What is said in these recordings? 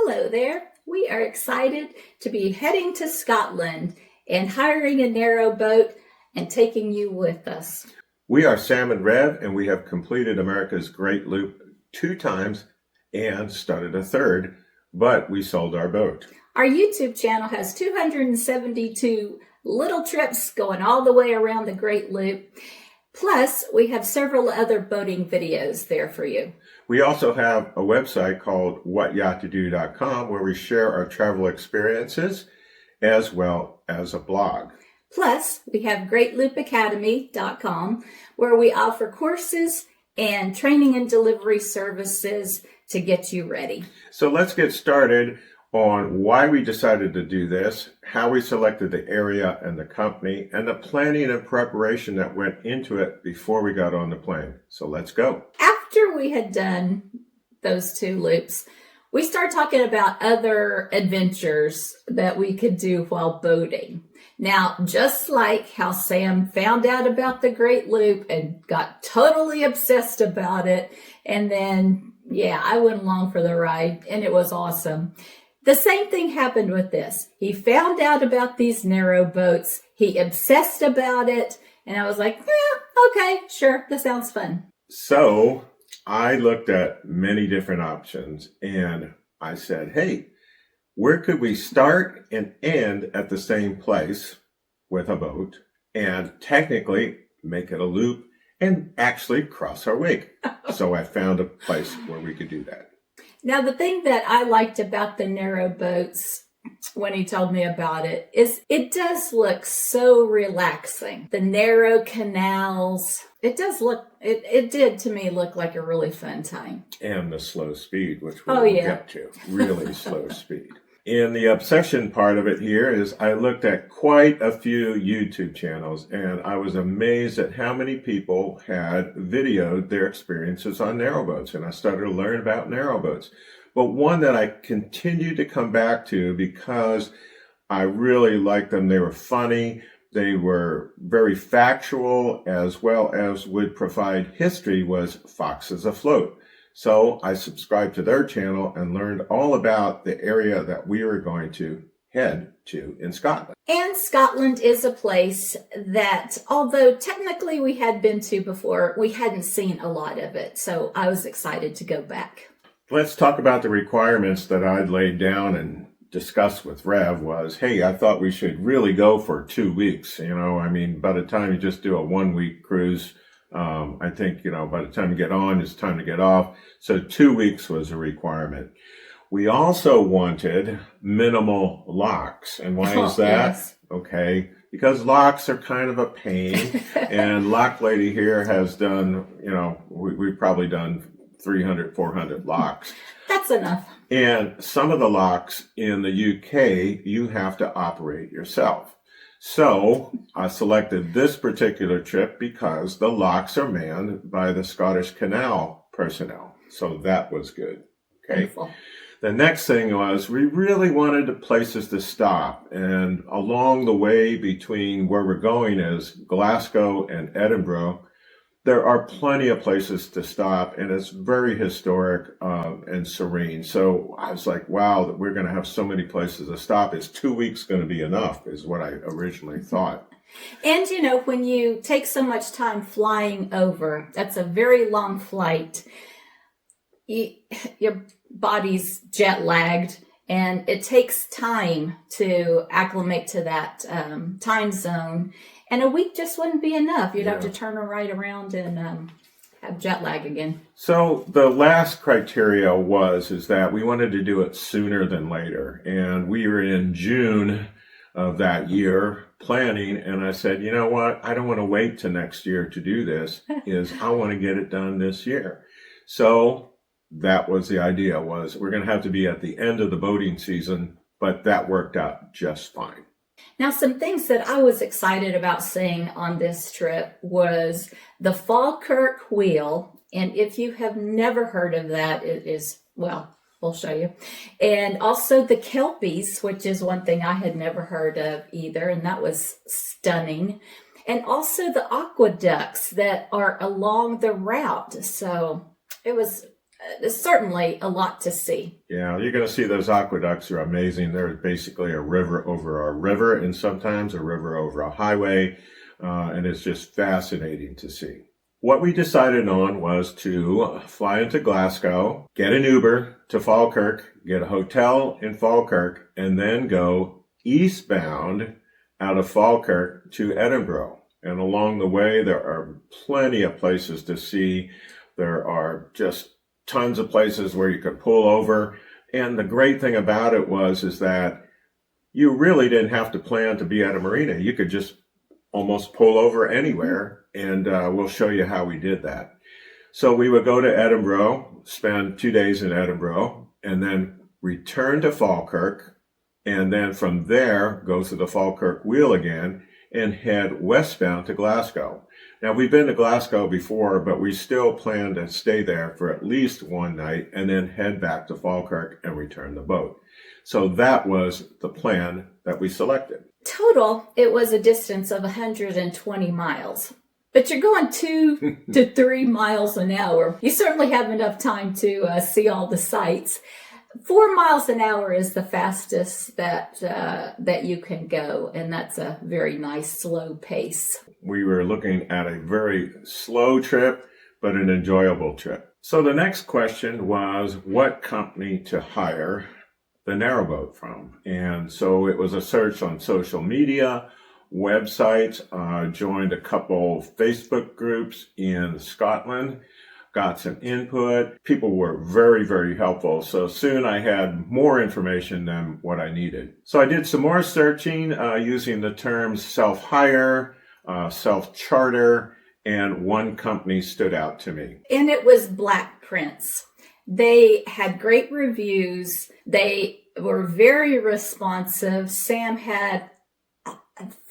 Hello there. We are excited to be heading to Scotland and hiring a narrowboat and taking you with us. We are Sam and Rev, and we have completed America's Great Loop 2 times and started a third, but we sold our boat. Our YouTube channel has 272 little trips going all the way around the Great Loop. Plus, we have several other boating videos there for you. We also have a website called whatyachttodo.com where we share our travel experiences as well as a blog. Plus, we have greatloopacademy.com where we offer courses and training and delivery services to get you ready. So let's get started on why we decided to do this, how we selected the area and the company, and the planning and preparation that went into it before we got on the plane. So let's go. After we had done those 2 loops, we started talking about other adventures that we could do while boating. Now, just like how Sam found out about the Great Loop and got totally obsessed about it, and then, I went along for the ride, and it was awesome. The same thing happened with this. He found out about these narrow boats. He obsessed about it. And I was like, okay, sure. That sounds fun. So I looked at many different options and I said, hey, where could we start and end at the same place with a boat and technically make it a loop and actually cross our wake? So I found a place where we could do that. Now, the thing that I liked about the narrow boats when he told me about it is it does look so relaxing. The narrow canals, it did to me look like a really fun time. And the slow speed, which we'll get to. Really slow speed. In the obsession part of it here is I looked at quite a few YouTube channels and I was amazed at how many people had videoed their experiences on narrowboats. And I started to learn about narrowboats. But one that I continued to come back to because I really liked them. They were funny. They were very factual as well as would provide history was Foxes Afloat. So I subscribed to their channel and learned all about the area that we were going to head to in Scotland. And Scotland is a place that, although technically we had been to before, we hadn't seen a lot of it. So I was excited to go back. Let's talk about the requirements that I'd laid down and discussed with Rev was, hey, I thought we should really go for 2 weeks. By the time you just do a 1-week cruise, I think, by the time you get on, it's time to get off. So 2 weeks was a requirement. We also wanted minimal locks. And why is that? Yes. Okay. Because locks are kind of a pain. And Lock Lady here has done, we've probably done 300, 400 locks. That's enough. And some of the locks in the UK, you have to operate yourself. So I selected this particular trip because the locks are manned by the Scottish Canal personnel. So that was good. Okay. Wonderful. The next thing was we really wanted places to stop. And along the way between where we're going is Glasgow and Edinburgh, there are plenty of places to stop, and it's very historic and serene. So I was like, wow, we're going to have so many places to stop. Is 2 weeks going to be enough, is what I originally thought. And, when you take so much time flying over, that's a very long flight. Your body's jet lagged, and it takes time to acclimate to that time zone. And a week just wouldn't be enough. You'd have to turn right around and have jet lag again. So the last criteria is that we wanted to do it sooner than later. And we were in June of that year planning. And I said, you know what? I don't want to wait till next year to do this. I want to get it done this year. So that was the idea was we're going to have to be at the end of the boating season. But that worked out just fine. Now, some things that I was excited about seeing on this trip was the Falkirk Wheel. And if you have never heard of that, it is, we'll show you. And also the Kelpies, which is one thing I had never heard of either. And that was stunning. And also the aqueducts that are along the route. So it was certainly a lot to see. Yeah, you're going to see those aqueducts are amazing. They're basically a river over a river and sometimes a river over a highway. And it's just fascinating to see. What we decided on was to fly into Glasgow, get an Uber to Falkirk, get a hotel in Falkirk, and then go eastbound out of Falkirk to Edinburgh. And along the way, there are plenty of places to see. There are just tons of places where you could pull over. And the great thing about it is that you really didn't have to plan to be at a marina. You could just almost pull over anywhere, and we'll show you how we did that. So we would go to Edinburgh, spend 2 days in Edinburgh, and then return to Falkirk, and then from there go to the Falkirk Wheel again and head westbound to Glasgow. Now, we've been to Glasgow before, but we still plan to stay there for at least one night and then head back to Falkirk and return the boat. So that was the plan that we selected. Total, it was a distance of 120 miles. But you're going 2 to 3 miles an hour. You certainly have enough time to see all the sights. 4 miles an hour is the fastest that you can go, and that's a very nice slow pace. We were looking at a very slow trip, but an enjoyable trip. So the next question was what company to hire the Narrowboat from. And so it was a search on social media, websites, joined a couple Facebook groups in Scotland, got some input. People were very, very helpful. So soon I had more information than what I needed. So I did some more searching using the terms self-hire, self-charter, and one company stood out to me. And it was Black Prince. They had great reviews. They were very responsive. Sam had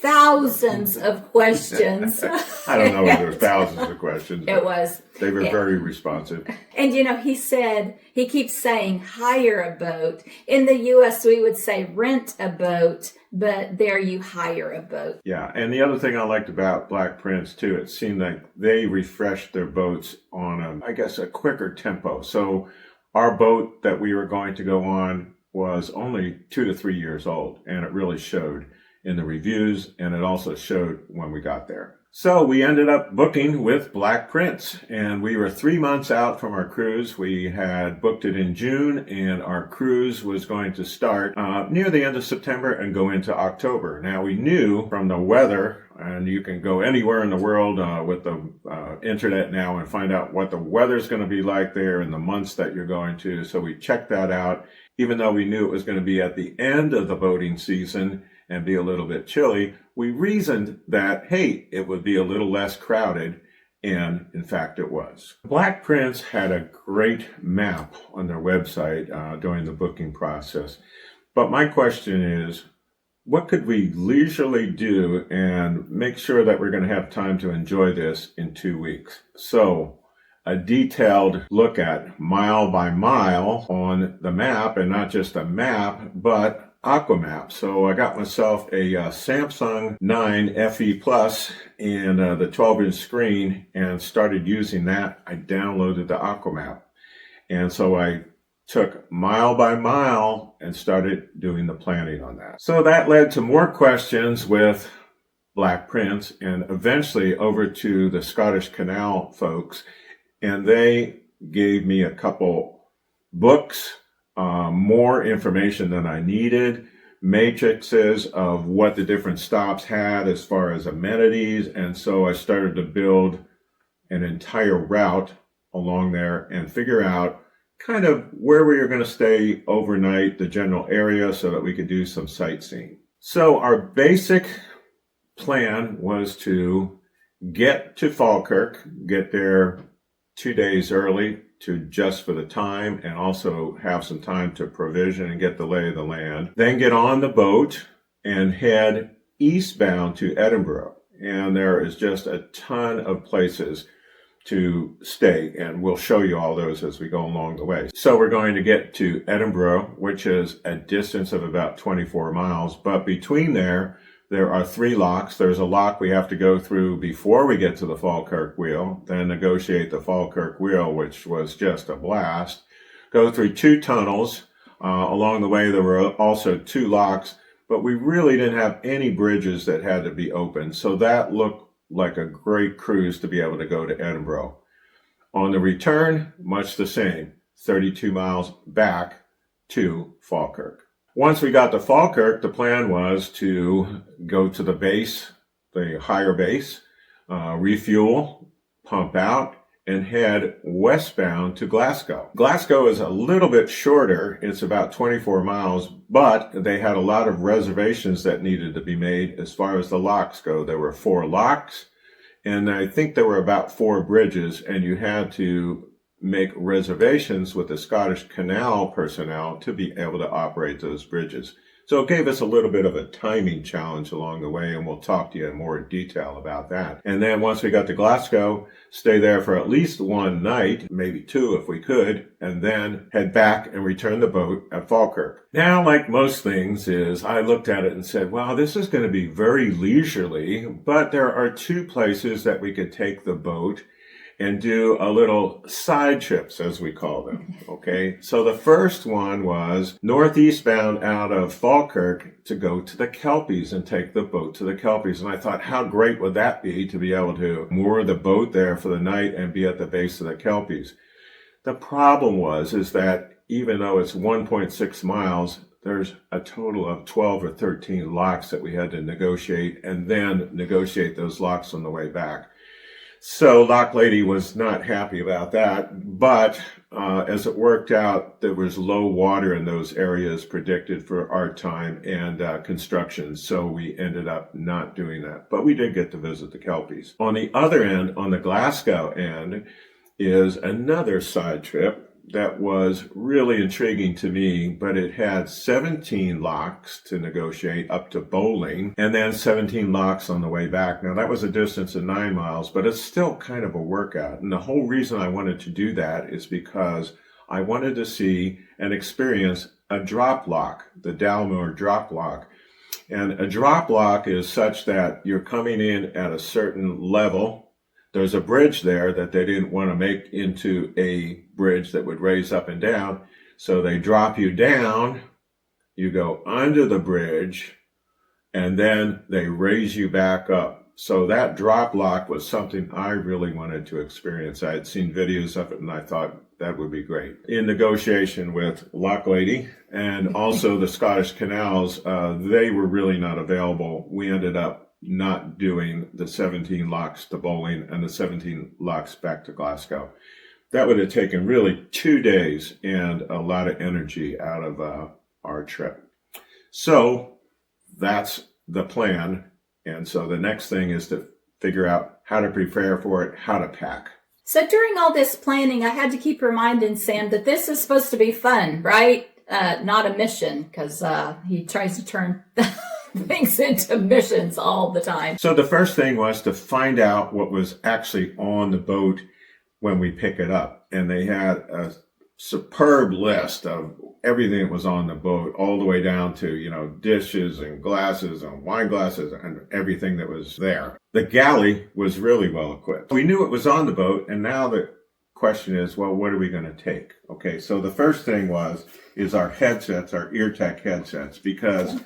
thousands of questions. I don't know if there were thousands of questions. It was. They were very responsive. And he keeps saying hire a boat. In the U.S., we would say rent a boat, but there you hire a boat. Yeah, and the other thing I liked about Black Prince, too, it seemed like they refreshed their boats on, a quicker tempo. So our boat that we were going to go on was only 2 to 3 years old, and it really showed in the reviews, and it also showed when we got there. So we ended up booking with Black Prince, and we were 3 months out from our cruise. We had booked it in June, and our cruise was going to start near the end of September and go into October. Now, we knew from the weather, and you can go anywhere in the world with the internet now and find out what the weather's going to be like there in the months that you're going to. So we checked that out, even though we knew it was going to be at the end of the boating season and be a little bit chilly. We reasoned that, hey, it would be a little less crowded, and in fact it was. Black Prince had a great map on their website during the booking process. But my question is, what could we leisurely do and make sure that we're going to have time to enjoy this in 2 weeks? So a detailed look at mile by mile on the map, and not just a map, but Aquamap. So I got myself a Samsung 9 FE Plus and the 12-inch screen and started using that. I downloaded the Aquamap. And so I took mile by mile and started doing the planning on that. So that led to more questions with Black Prince and eventually over to the Scottish Canal folks. And they gave me a couple books, more information than I needed, matrices of what the different stops had as far as amenities. And so I started to build an entire route along there and figure out kind of where we were going to stay overnight, the general area, so that we could do some sightseeing. So our basic plan was to get to Falkirk, get there 2 days early to just for the time and also have some time to provision and get the lay of the land. Then get on the boat and head eastbound to Edinburgh. And there is just a ton of places to stay, and we'll show you all those as we go along the way. So we're going to get to Edinburgh, which is a distance of about 24 miles, but between there, There are 3 locks. There's a lock we have to go through before we get to the Falkirk Wheel, then negotiate the Falkirk Wheel, which was just a blast. Go through 2 tunnels. Along the way, there were also 2 locks, but we really didn't have any bridges that had to be opened. So that looked like a great cruise to be able to go to Edinburgh. On the return, much the same, 32 miles back to Falkirk. Once we got to Falkirk, the plan was to go to the base, the higher base, refuel, pump out, and head westbound to Glasgow. Glasgow is a little bit shorter. It's about 24 miles, but they had a lot of reservations that needed to be made as far as the locks go. There were 4 locks, and I think there were about 4 bridges, and you had to make reservations with the Scottish Canal personnel to be able to operate those bridges. So it gave us a little bit of a timing challenge along the way, and we'll talk to you in more detail about that. And then once we got to Glasgow, stay there for at least 1 night, maybe 2 if we could, and then head back and return the boat at Falkirk. Now, like most things, is I looked at it and said, wow, this is going to be very leisurely, but there are 2 places that we could take the boat and do a little side trips, as we call them, okay? So the first one was northeast bound out of Falkirk to go to the Kelpies and take the boat to the Kelpies. And I thought, how great would that be to be able to moor the boat there for the night and be at the base of the Kelpies? The problem is that even though it's 1.6 miles, there's a total of 12 or 13 locks that we had to negotiate, and then negotiate those locks on the way back. So Lock Lady was not happy about that, but as it worked out, there was low water in those areas predicted for our time and construction, so we ended up not doing that. But we did get to visit the Kelpies. On the other end, on the Glasgow end, is another side trip that was really intriguing to me, but it had 17 locks to negotiate up to Bowling, and then 17 locks on the way back. Now, that was a distance of 9 miles, but it's still kind of a workout. And the whole reason I wanted to do that is because I wanted to see and experience a drop lock, the Dalmore drop lock. And a drop lock is such that you're coming in at a certain level. There's a bridge there that they didn't want to make into a bridge that would raise up and down. So they drop you down, you go under the bridge, and then they raise you back up. So that drop lock was something I really wanted to experience. I had seen videos of it, and I thought that would be great. In negotiation with Lock Lady and also the Scottish Canals, they were really not available. We ended up not doing the 17 locks to Bowling and the 17 locks back to Glasgow. That would have taken really 2 days and a lot of energy out of our trip. So that's the plan. And so the next thing is to figure out how to prepare for it, how to pack. So during all this planning, I had to keep reminding Sam that this is supposed to be fun, right? Not a mission, because he tries to turn things into missions all the time. So the first thing was to find out what was actually on the boat when we pick it up. And they had a superb list of everything that was on the boat, all the way down to, dishes and glasses and wine glasses and everything that was there. The galley was really well equipped. We knew it was on the boat, and now the question is, well, what are we going to take? Okay, so the first thing is our headsets, our EarTech headsets, because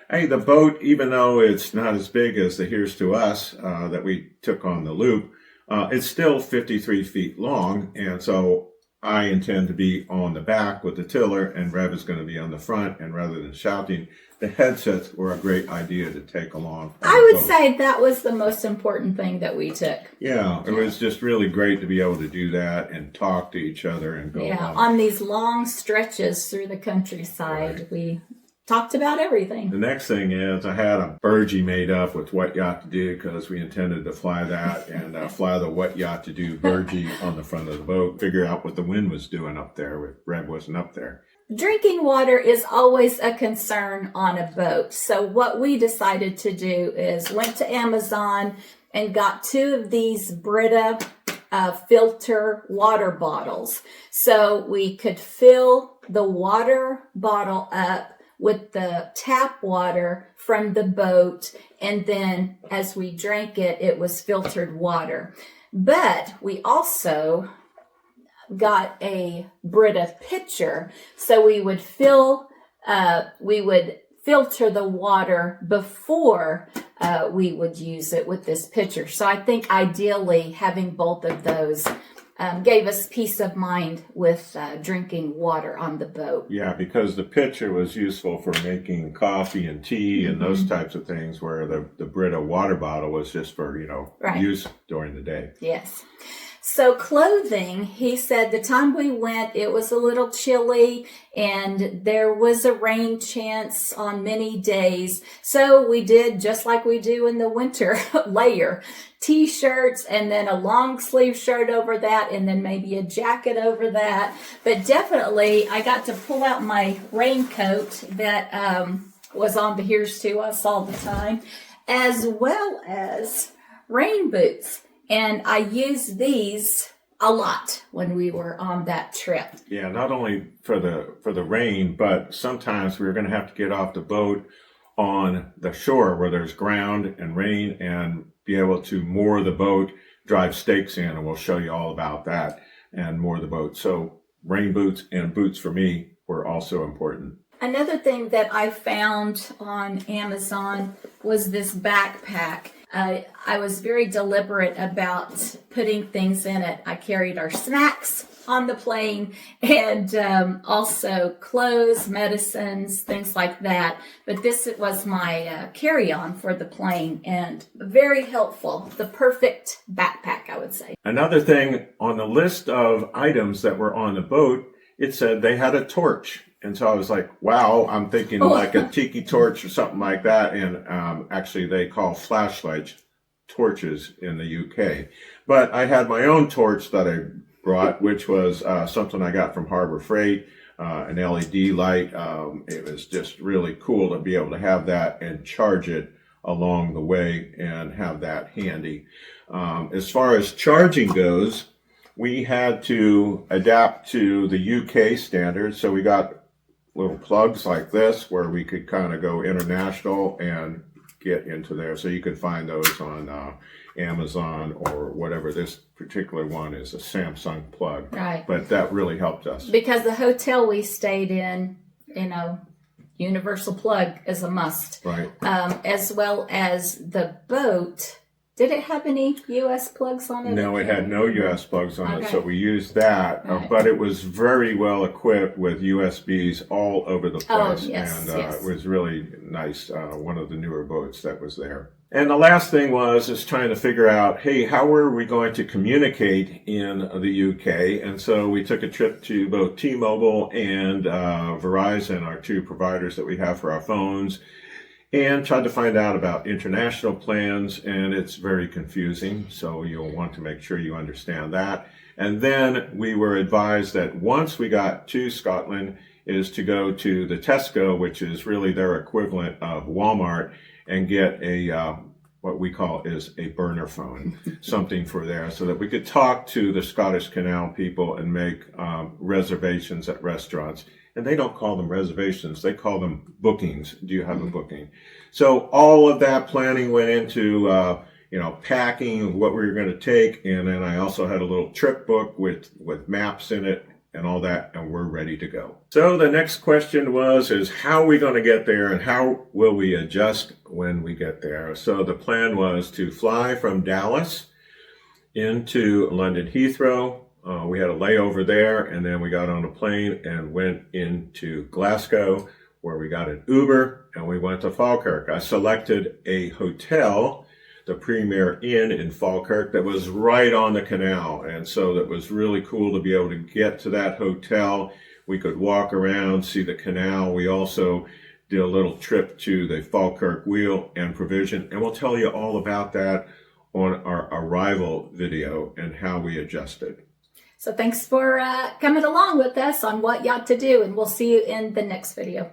hey, the boat, even though it's not as big as the Here's to Us that we took on the loop, it's still 53 feet long, and so I intend to be on the back with the tiller, and Rev is going to be on the front, and rather than shouting, the headsets were a great idea to take along. I would say that was the most important thing that we took. Yeah, it was just really great to be able to do that and talk to each other and go on these long stretches through the countryside. Right. We talked about everything. The next thing is I had a burgee made up with what yacht to do, because we intended to fly that and fly the what yacht to do burgee on the front of the boat, figure out what the wind was doing up there if Red wasn't up there. Drinking water is always a concern on a boat. So what we decided to do is went to Amazon and got 2 of these Brita filter water bottles. So we could fill the water bottle up with the tap water from the boat, and then as we drank it, it was filtered water. But we also got a Brita pitcher, so we would filter the water before we would use it with this pitcher. So I think ideally having both of those gave us peace of mind with drinking water on the boat. Yeah, because the pitcher was useful for making coffee and tea and those types of things, where the Brita water bottle was just for, use during the day. Yes. So clothing, he said the time we went, it was a little chilly and there was a rain chance on many days. So we did just like we do in the winter, layer t-shirts and then a long sleeve shirt over that and then maybe a jacket over that. But definitely I got to pull out my raincoat that was on the Here's To Us all the time, as well as rain boots. And I used these a lot when we were on that trip. Yeah, not only for the rain, but sometimes we were going to have to get off the boat on the shore where there's ground and rain and be able to moor the boat, drive stakes in, and we'll show you all about that, and moor the boat. So rain boots and boots for me were also important. Another thing that I found on Amazon was this backpack. I was very deliberate about putting things in it. I carried our snacks on the plane and also clothes, medicines, things like that. But this was my carry-on for the plane and very helpful. The perfect backpack, I would say. Another thing on the list of items that were on the boat, it said they had a torch. And so I was like, wow, I'm thinking like a tiki torch or something like that. And actually they call flashlights torches in the UK. But I had my own torch that I brought, which was something I got from Harbor Freight, an LED light. It was just really cool to be able to have that and charge it along the way and have that handy. As far as charging goes, we had to adapt to the UK standards. So we got little plugs like this where we could kind of go international and get into there. So you could find those on Amazon or whatever. This particular one is a Samsung plug. Right. But that really helped us. Because the hotel we stayed in, universal plug is a must. Right. As well as the boat. Did it have any U.S. plugs on it? No, it had no U.S. plugs on it, so we used that. Right. But it was very well equipped with USBs all over the place. Yes. It was really nice, one of the newer boats that was there. And the last thing is trying to figure out, hey, how are we going to communicate in the UK? And so we took a trip to both T-Mobile and Verizon, our two providers that we have for our phones, and tried to find out about international plans, and it's very confusing, so you'll want to make sure you understand that. And then we were advised that once we got to Scotland is to go to the Tesco, which is really their equivalent of Walmart, and get a what we call is a burner phone, something for there, so that we could talk to the Scottish Canal people and make reservations at restaurants. And they don't call them reservations, they call them bookings. Do you have a booking? So all of that planning went into, packing what we were going to take. And then I also had a little trip book with maps in it and all that, and we're ready to go. So the next question is how are we going to get there and how will we adjust when we get there? So the plan was to fly from Dallas into London Heathrow. We had a layover there, and then we got on a plane and went into Glasgow, where we got an Uber, and we went to Falkirk. I selected a hotel, the Premier Inn in Falkirk, that was right on the canal, and so that was really cool to be able to get to that hotel. We could walk around, see the canal. We also did a little trip to the Falkirk Wheel and Provision, and we'll tell you all about that on our arrival video and how we adjusted. So thanks for coming along with us on What Yacht to Do, and we'll see you in the next video.